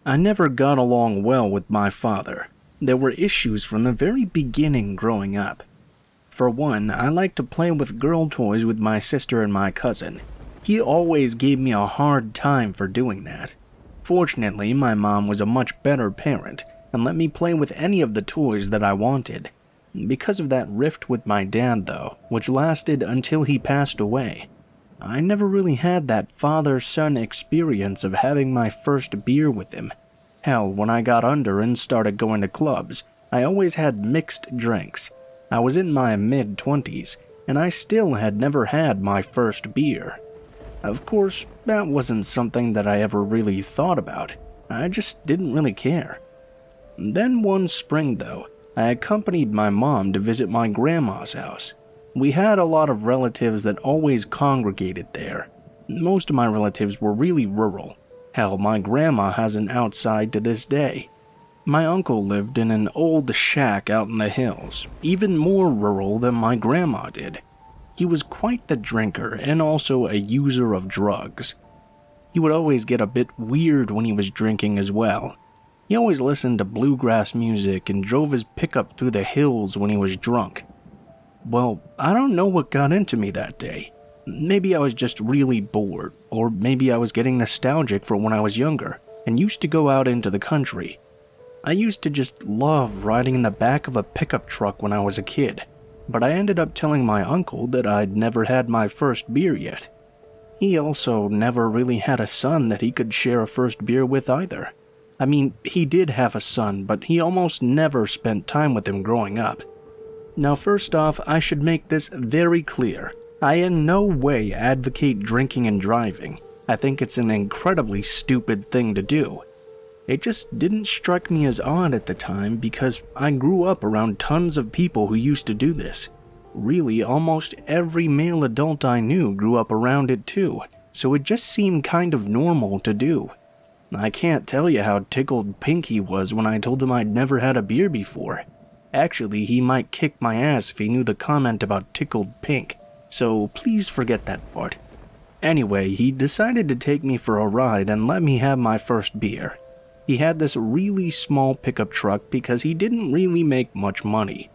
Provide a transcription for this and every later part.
I never got along well with my father. There were issues from the very beginning growing up. For one, I liked to play with girl toys with my sister and my cousin. He always gave me a hard time for doing that. Fortunately, my mom was a much better parent and let me play with any of the toys that I wanted. Because of that rift with my dad though, which lasted until he passed away, I never really had that father-son experience of having my first beer with him. Hell, when I got under and started going to clubs, I always had mixed drinks. I was in my mid-20s, and I still had never had my first beer. Of course, that wasn't something that I ever really thought about. I just didn't really care. Then one spring though, I accompanied my mom to visit my grandma's house. We had a lot of relatives that always congregated there. Most of my relatives were really rural. Hell, my grandma has an outside to this day. My uncle lived in an old shack out in the hills, even more rural than my grandma did. He was quite the drinker and also a user of drugs. He would always get a bit weird when he was drinking as well. He always listened to bluegrass music and drove his pickup through the hills when he was drunk. Well, I don't know what got into me that day. Maybe I was just really bored, or maybe I was getting nostalgic for when I was younger and used to go out into the country. I used to just love riding in the back of a pickup truck when I was a kid, but I ended up telling my uncle that I'd never had my first beer yet. He also never really had a son that he could share a first beer with either. I mean, he did have a son, but he almost never spent time with him growing up. Now first off, I should make this very clear. I in no way advocate drinking and driving. I think it's an incredibly stupid thing to do. It just didn't strike me as odd at the time because I grew up around tons of people who used to do this. Really, almost every male adult I knew grew up around it too, so it just seemed kind of normal to do. I can't tell you how tickled pink he was when I told him I'd never had a beer before. Actually, he might kick my ass if he knew the comment about tickled pink, so please forget that part. Anyway, he decided to take me for a ride and let me have my first beer. He had this really small pickup truck because he didn't really make much money.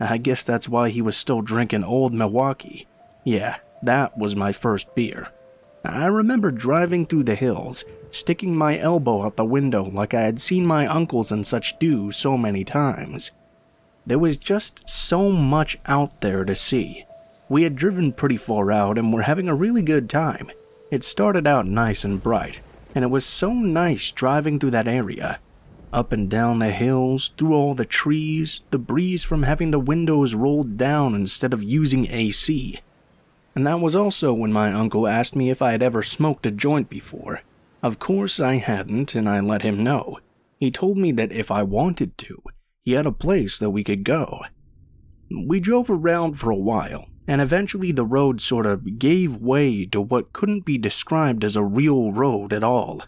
I guess that's why he was still drinking Old Milwaukee. Yeah, that was my first beer. I remember driving through the hills, sticking my elbow out the window like I had seen my uncles and such do so many times. There was just so much out there to see. We had driven pretty far out and were having a really good time. It started out nice and bright, and it was so nice driving through that area. Up and down the hills, through all the trees, the breeze from having the windows rolled down instead of using AC. And that was also when my uncle asked me if I had ever smoked a joint before. Of course I hadn't, and I let him know. He told me that if I wanted to, he had a place that we could go. We drove around for a while, and eventually the road sort of gave way to what couldn't be described as a real road at all.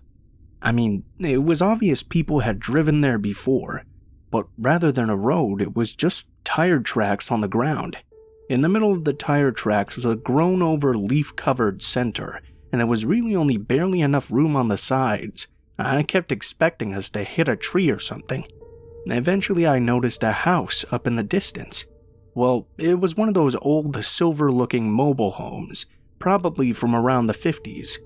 I mean, it was obvious people had driven there before, but rather than a road, it was just tire tracks on the ground. In the middle of the tire tracks was a grown-over leaf-covered center, and there was really only barely enough room on the sides. I kept expecting us to hit a tree or something. Eventually I noticed a house up in the distance. Well, it was one of those old silver-looking mobile homes, probably from around the 50s.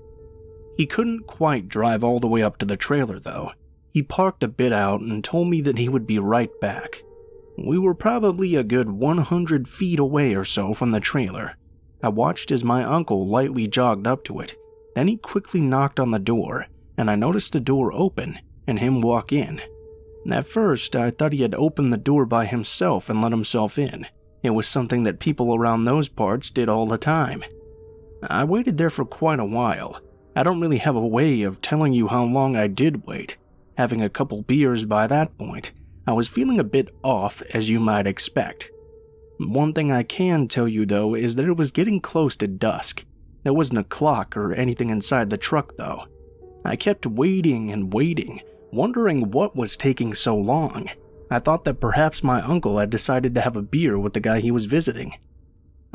He couldn't quite drive all the way up to the trailer though. He parked a bit out and told me that he would be right back. We were probably a good 100 feet away or so from the trailer. I watched as my uncle lightly jogged up to it. Then he quickly knocked on the door, and I noticed the door open and him walk in. At first, I thought he had opened the door by himself and let himself in. It was something that people around those parts did all the time. I waited there for quite a while. I don't really have a way of telling you how long I did wait. Having a couple beers by that point, I was feeling a bit off, as you might expect. One thing I can tell you though is that it was getting close to dusk. There wasn't a clock or anything inside the truck though. I kept waiting and waiting, wondering what was taking so long. I thought that perhaps my uncle had decided to have a beer with the guy he was visiting.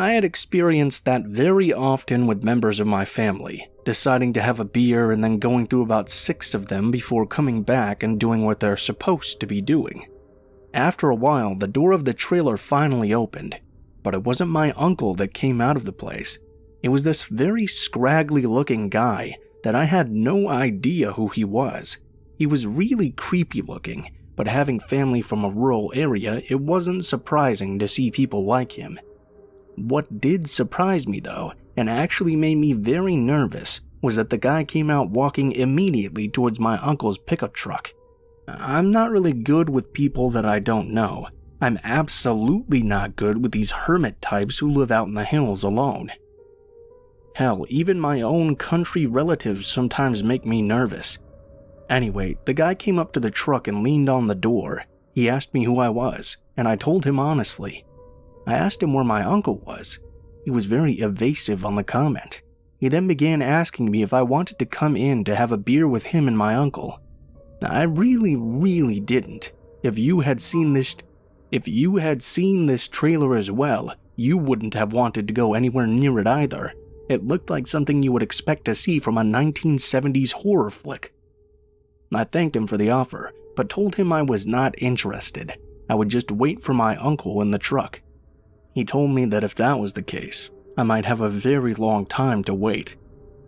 I had experienced that very often with members of my family, deciding to have a beer and then going through about 6 of them before coming back and doing what they're supposed to be doing. After a while, the door of the trailer finally opened, but it wasn't my uncle that came out of the place. It was this very scraggly looking guy that I had no idea who he was. He was really creepy looking, but having family from a rural area, it wasn't surprising to see people like him. What did surprise me though, and actually made me very nervous, was that the guy came out walking immediately towards my uncle's pickup truck. I'm not really good with people that I don't know. I'm absolutely not good with these hermit types who live out in the hills alone. Hell, even my own country relatives sometimes make me nervous. Anyway, the guy came up to the truck and leaned on the door. He asked me who I was, and I told him honestly. I asked him where my uncle was. He was very evasive on the comment. He then began asking me if I wanted to come in to have a beer with him and my uncle. I really didn't. If you had seen this trailer as well, you wouldn't have wanted to go anywhere near it either. It looked like something you would expect to see from a 1970s horror flick. I thanked him for the offer, but told him I was not interested. I would just wait for my uncle in the truck. He told me that if that was the case, I might have a very long time to wait.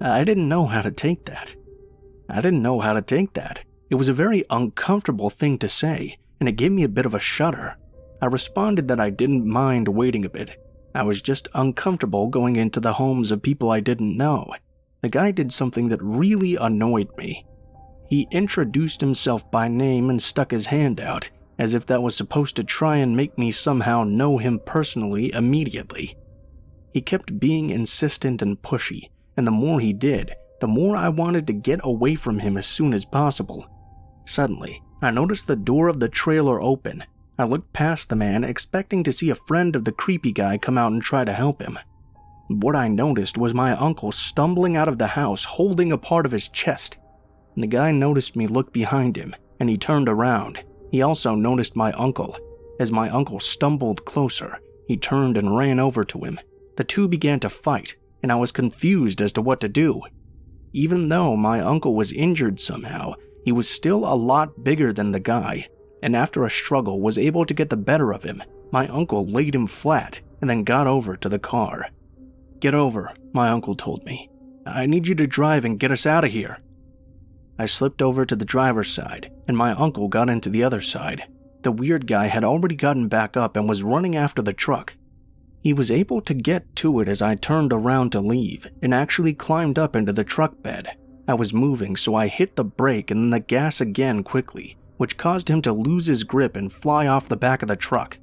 I didn't know how to take that. It was a very uncomfortable thing to say, and it gave me a bit of a shudder. I responded that I didn't mind waiting a bit. I was just uncomfortable going into the homes of people I didn't know. The guy did something that really annoyed me. He introduced himself by name and stuck his hand out, as if that was supposed to try and make me somehow know him personally immediately. He kept being insistent and pushy, and the more he did, the more I wanted to get away from him as soon as possible. Suddenly, I noticed the door of the trailer open. I looked past the man, expecting to see a friend of the creepy guy come out and try to help him. What I noticed was my uncle stumbling out of the house holding a part of his chest. The guy noticed me look behind him, and he turned around. He also noticed my uncle. As my uncle stumbled closer, he turned and ran over to him. The two began to fight, and I was confused as to what to do. Even though my uncle was injured somehow, he was still a lot bigger than the guy, and after a struggle was able to get the better of him. My uncle laid him flat and then got over to the car. "Get over," my uncle told me. "I need you to drive and get us out of here." I slipped over to the driver's side, and my uncle got into the other side. The weird guy had already gotten back up and was running after the truck. He was able to get to it as I turned around to leave, and actually climbed up into the truck bed. I was moving, so I hit the brake and then the gas again quickly, which caused him to lose his grip and fly off the back of the truck.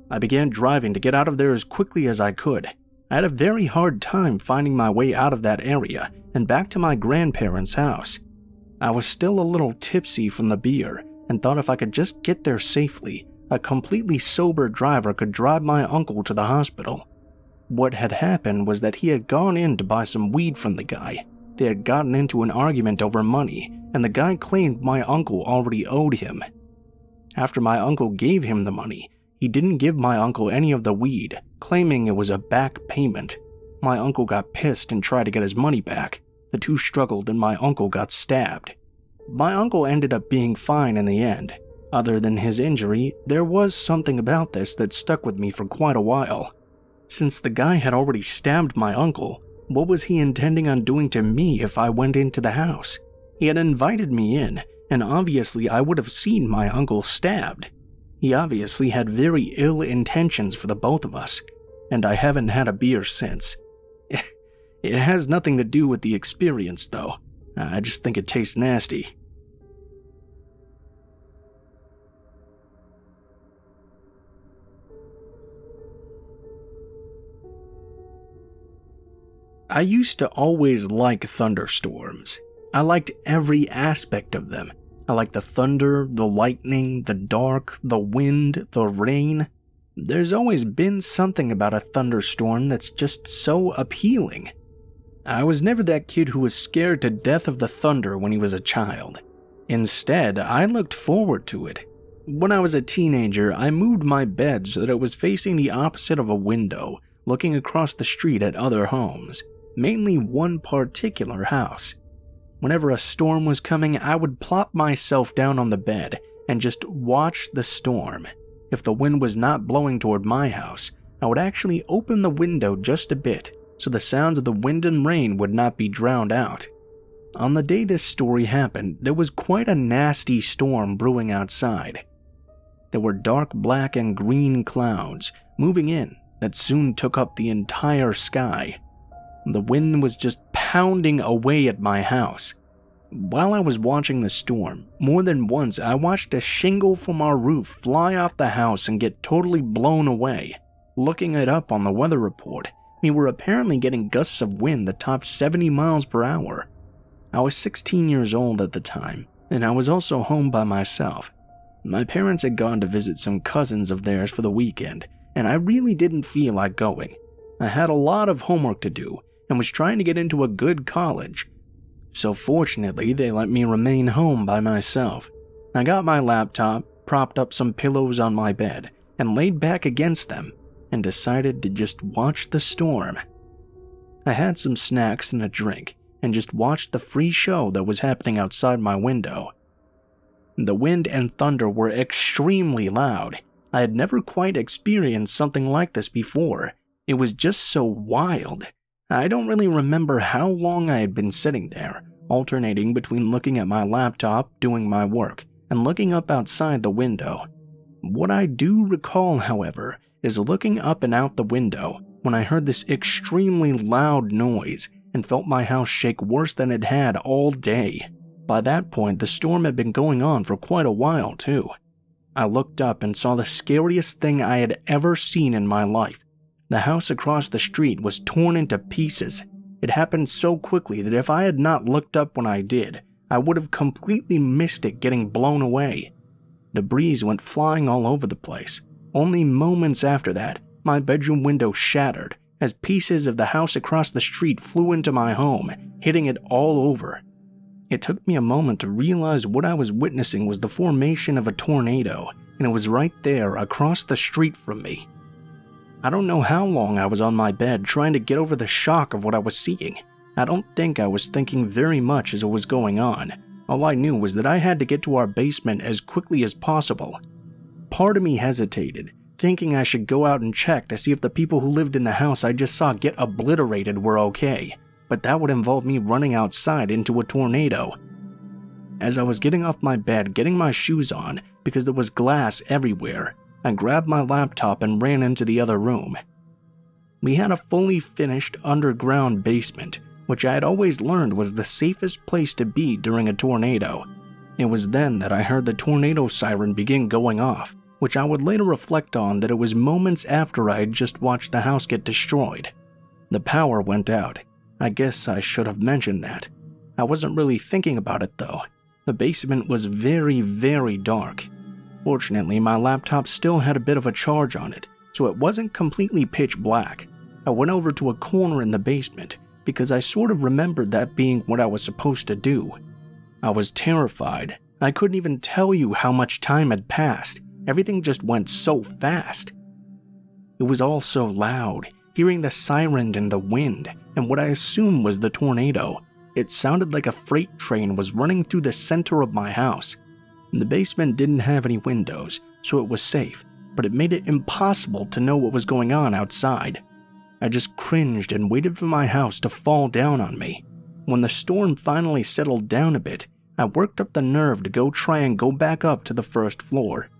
I began driving to get out of there as quickly as I could. I had a very hard time finding my way out of that area and back to my grandparents' house. I was still a little tipsy from the beer and thought if I could just get there safely, a completely sober driver could drive my uncle to the hospital. What had happened was that he had gone in to buy some weed from the guy. They had gotten into an argument over money, and the guy claimed my uncle already owed him. After my uncle gave him the money, he didn't give my uncle any of the weed, claiming it was a back payment. My uncle got pissed and tried to get his money back. The two struggled and my uncle got stabbed. My uncle ended up being fine in the end. Other than his injury, there was something about this that stuck with me for quite a while. Since the guy had already stabbed my uncle, what was he intending on doing to me if I went into the house? He had invited me in, and obviously I would have seen my uncle stabbed. He obviously had very ill intentions for the both of us, and I haven't had a beer since. It has nothing to do with the experience, though. I just think it tastes nasty. I used to always like thunderstorms. I liked every aspect of them. I liked the thunder, the lightning, the dark, the wind, the rain. There's always been something about a thunderstorm that's just so appealing. I was never that kid who was scared to death of the thunder when he was a child. Instead, I looked forward to it. When I was a teenager, I moved my bed so that it was facing the opposite of a window, looking across the street at other homes, mainly one particular house. Whenever a storm was coming, I would plop myself down on the bed and just watch the storm. If the wind was not blowing toward my house, I would actually open the window just a bit so the sounds of the wind and rain would not be drowned out. On the day this story happened, there was quite a nasty storm brewing outside. There were dark black and green clouds moving in that soon took up the entire sky. The wind was just pounding away at my house. While I was watching the storm, more than once I watched a shingle from our roof fly off the house and get totally blown away. Looking it up on the weather report, we were apparently getting gusts of wind that topped 70 miles per hour. I was 16 years old at the time, and I was also home by myself. My parents had gone to visit some cousins of theirs for the weekend, and I really didn't feel like going. I had a lot of homework to do and was trying to get into a good college. So fortunately, they let me remain home by myself. I got my laptop, propped up some pillows on my bed, and laid back against them, and decided to just watch the storm. I had some snacks and a drink, and just watched the free show that was happening outside my window. The wind and thunder were extremely loud. I had never quite experienced something like this before. It was just so wild. I don't really remember how long I had been sitting there, alternating between looking at my laptop, doing my work, and looking up outside the window. What I do recall, however, is looking up and out the window when I heard this extremely loud noise and felt my house shake worse than it had all day. By that point, the storm had been going on for quite a while, too. I looked up and saw the scariest thing I had ever seen in my life. The house across the street was torn into pieces. It happened so quickly that if I had not looked up when I did, I would have completely missed it getting blown away. Debris went flying all over the place. Only moments after that, my bedroom window shattered as pieces of the house across the street flew into my home, hitting it all over. It took me a moment to realize what I was witnessing was the formation of a tornado, and it was right there across the street from me. I don't know how long I was on my bed trying to get over the shock of what I was seeing. I don't think I was thinking very much as it was going on. All I knew was that I had to get to our basement as quickly as possible. Part of me hesitated, thinking I should go out and check to see if the people who lived in the house I just saw get obliterated were okay, but that would involve me running outside into a tornado. As I was getting off my bed, getting my shoes on, because there was glass everywhere, I grabbed my laptop and ran into the other room. We had a fully finished underground basement, which I had always learned was the safest place to be during a tornado. It was then that I heard the tornado siren begin going off, which I would later reflect on that it was moments after I had just watched the house get destroyed. The power went out. I guess I should have mentioned that. I wasn't really thinking about it though. The basement was very, very dark. Fortunately, my laptop still had a bit of a charge on it, so it wasn't completely pitch black. I went over to a corner in the basement because I sort of remembered that being what I was supposed to do. I was terrified. I couldn't even tell you how much time had passed. Everything just went so fast. It was all so loud, hearing the siren and the wind, and what I assumed was the tornado. It sounded like a freight train was running through the center of my house. The basement didn't have any windows, so it was safe, but it made it impossible to know what was going on outside. I just cringed and waited for my house to fall down on me. When the storm finally settled down a bit, I worked up the nerve to go try and go back up to the first floor.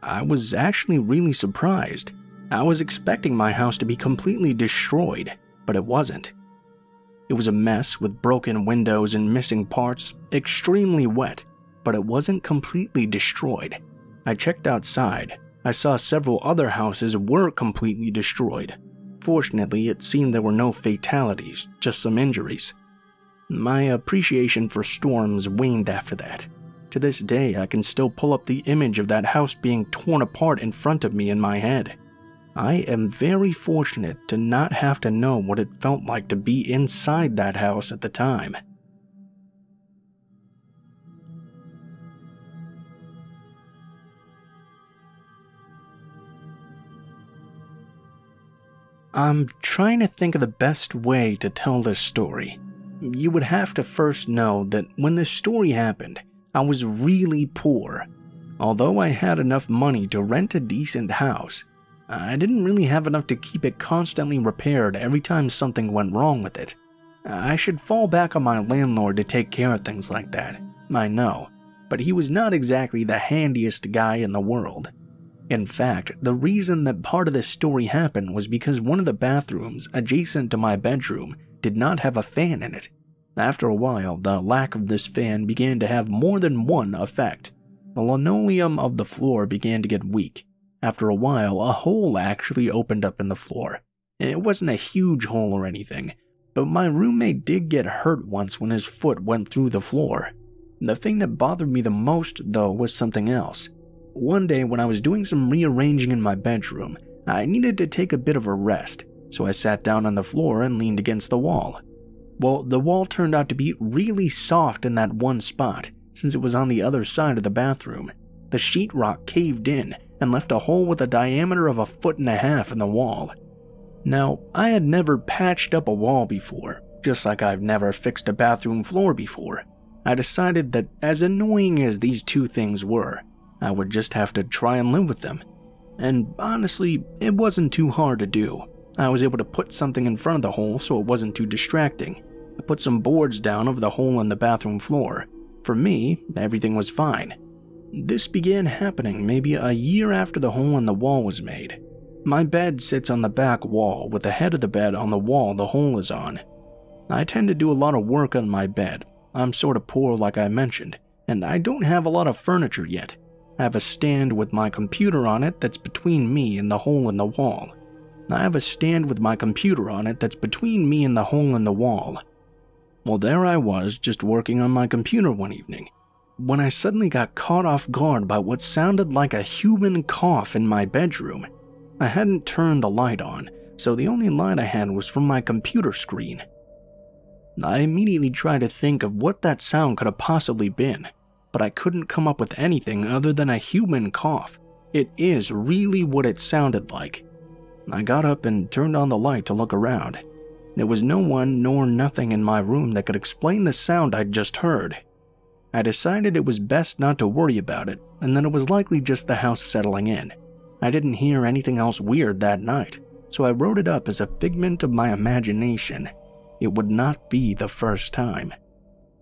I was actually really surprised. I was expecting my house to be completely destroyed, but it wasn't. It was a mess with broken windows and missing parts, extremely wet, but it wasn't completely destroyed. I checked outside. I saw several other houses were completely destroyed. Fortunately, it seemed there were no fatalities, just some injuries. My appreciation for storms waned after that. To this day, I can still pull up the image of that house being torn apart in front of me in my head. I am very fortunate to not have to know what it felt like to be inside that house at the time. I'm trying to think of the best way to tell this story. You would have to first know that when this story happened, I was really poor. Although I had enough money to rent a decent house, I didn't really have enough to keep it constantly repaired every time something went wrong with it. I should fall back on my landlord to take care of things like that, I know, but he was not exactly the handiest guy in the world. In fact, the reason that part of this story happened was because one of the bathrooms adjacent to my bedroom did not have a fan in it. After a while, the lack of this fan began to have more than one effect. The linoleum of the floor began to get weak. After a while, a hole actually opened up in the floor. It wasn't a huge hole or anything, but my roommate did get hurt once when his foot went through the floor. The thing that bothered me the most, though, was something else. One day when I was doing some rearranging in my bedroom, I needed to take a bit of a rest, so I sat down on the floor and leaned against the wall. Well, the wall turned out to be really soft in that one spot, since it was on the other side of the bathroom. The sheetrock caved in and left a hole with a diameter of 1.5 feet in the wall. Now, I had never patched up a wall before, just like I've never fixed a bathroom floor before. I decided that as annoying as these two things were, I would just have to try and live with them. And honestly, it wasn't too hard to do. I was able to put something in front of the hole so it wasn't too distracting. I put some boards down over the hole in the bathroom floor. For me, everything was fine. This began happening maybe a year after the hole in the wall was made. My bed sits on the back wall with the head of the bed on the wall the hole is on. I tend to do a lot of work on my bed. I'm sort of poor like I mentioned, and I don't have a lot of furniture yet. I have a stand with my computer on it that's between me and the hole in the wall. I have a stand with my computer on it that's between me and the hole in the wall. Well, there I was, just working on my computer one evening, when I suddenly got caught off guard by what sounded like a human cough in my bedroom. I hadn't turned the light on, so the only light I had was from my computer screen. I immediately tried to think of what that sound could have possibly been, but I couldn't come up with anything other than a human cough. It is really what it sounded like. I got up and turned on the light to look around. There was no one nor nothing in my room that could explain the sound I'd just heard. I decided it was best not to worry about it, and that it was likely just the house settling in. I didn't hear anything else weird that night, so I wrote it up as a figment of my imagination. It would not be the first time.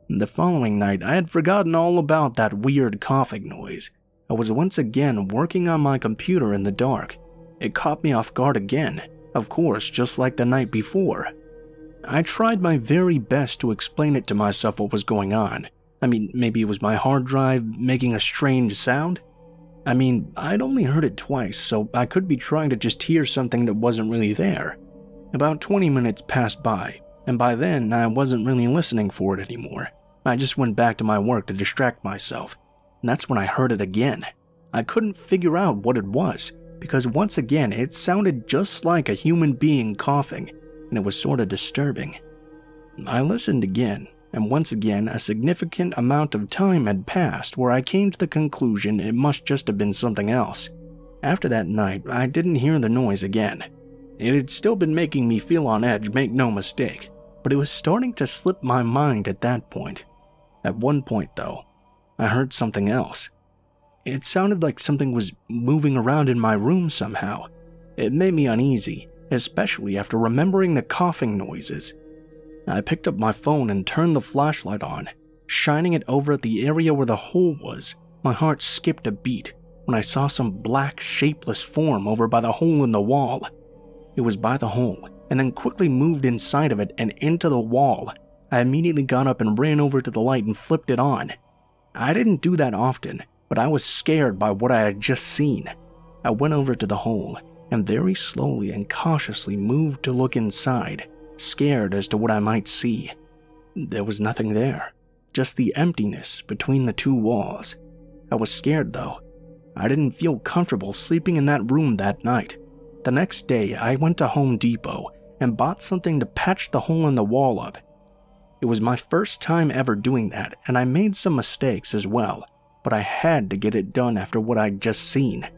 The following night, I had forgotten all about that weird coughing noise. I was once again working on my computer in the dark. It caught me off guard again, of course, just like the night before. I tried my very best to explain it to myself what was going on. Maybe it was my hard drive making a strange sound? I'd only heard it twice, so I could be trying to just hear something that wasn't really there. About 20 minutes passed by, and by then I wasn't really listening for it anymore. I just went back to my work to distract myself, and that's when I heard it again. I couldn't figure out what it was, because once again it sounded just like a human being coughing, and it was sort of disturbing. I listened again, and once again a significant amount of time had passed where I came to the conclusion it must just have been something else. After that night, I didn't hear the noise again. It had still been making me feel on edge, make no mistake, but it was starting to slip my mind at that point. At one point, though, I heard something else. It sounded like something was moving around in my room somehow. It made me uneasy, especially after remembering the coughing noises. I picked up my phone and turned the flashlight on. Shining it over at the area where the hole was, my heart skipped a beat when I saw some black, shapeless form over by the hole in the wall. It was by the hole, and then quickly moved inside of it and into the wall. I immediately got up and ran over to the light and flipped it on. I didn't do that often, but I was scared by what I had just seen. I went over to the hole, and very slowly and cautiously moved to look inside, scared as to what I might see. There was nothing there, just the emptiness between the two walls. I was scared though. I didn't feel comfortable sleeping in that room that night. The next day, I went to Home Depot and bought something to patch the hole in the wall up. It was my first time ever doing that, and I made some mistakes as well, but I had to get it done after what I'd just seen.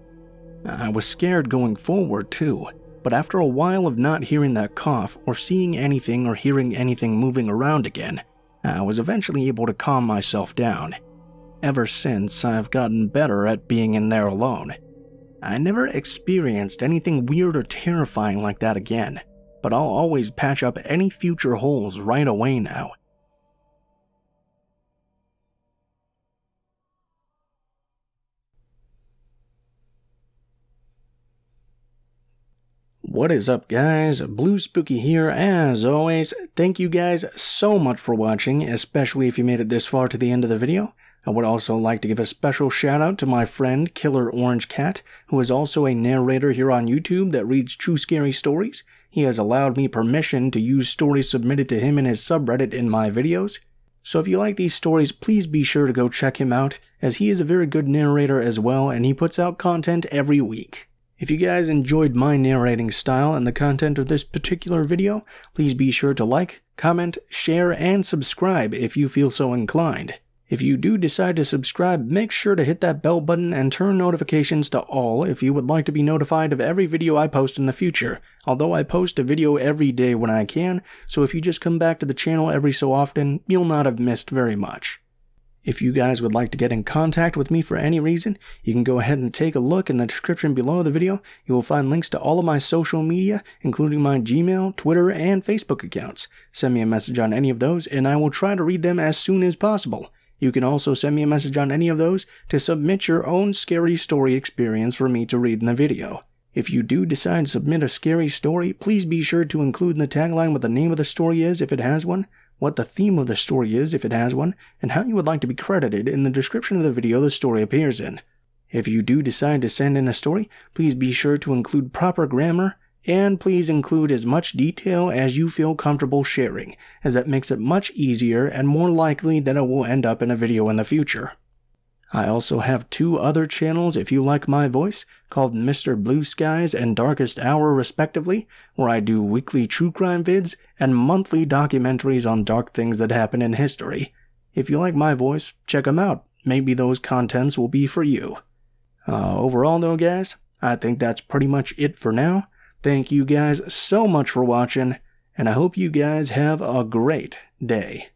I was scared going forward too. But after a while of not hearing that cough, or seeing anything or hearing anything moving around again, I was eventually able to calm myself down. Ever since, I've gotten better at being in there alone. I never experienced anything weird or terrifying like that again, but I'll always patch up any future holes right away now. What is up, guys? Blue Spooky here as always. Thank you guys so much for watching, especially if you made it this far to the end of the video. I would also like to give a special shout out to my friend Killer Orange Cat, who is also a narrator here on YouTube that reads true scary stories. He has allowed me permission to use stories submitted to him in his subreddit in my videos. So if you like these stories, please be sure to go check him out, as he is a very good narrator as well, and he puts out content every week. If you guys enjoyed my narrating style and the content of this particular video, please be sure to like, comment, share, and subscribe if you feel so inclined. If you do decide to subscribe, make sure to hit that bell button and turn notifications to all if you would like to be notified of every video I post in the future, although I post a video every day when I can, so if you just come back to the channel every so often, you'll not have missed very much. If you guys would like to get in contact with me for any reason, you can go ahead and take a look in the description below the video. You will find links to all of my social media, including my Gmail, Twitter, and Facebook accounts. Send me a message on any of those, and I will try to read them as soon as possible. You can also send me a message on any of those to submit your own scary story experience for me to read in the video. If you do decide to submit a scary story, please be sure to include in the tagline what the name of the story is if it has one, what the theme of the story is if it has one, and how you would like to be credited in the description of the video the story appears in. If you do decide to send in a story, please be sure to include proper grammar, and please include as much detail as you feel comfortable sharing, as that makes it much easier and more likely that it will end up in a video in the future. I also have two other channels if you like my voice, called Mr. Blue Skies and Darkest Hour respectively, where I do weekly true crime vids and monthly documentaries on dark things that happen in history. If you like my voice, check them out. Maybe those contents will be for you. Overall though, guys, I think that's pretty much it for now. Thank you guys so much for watching, and I hope you guys have a great day.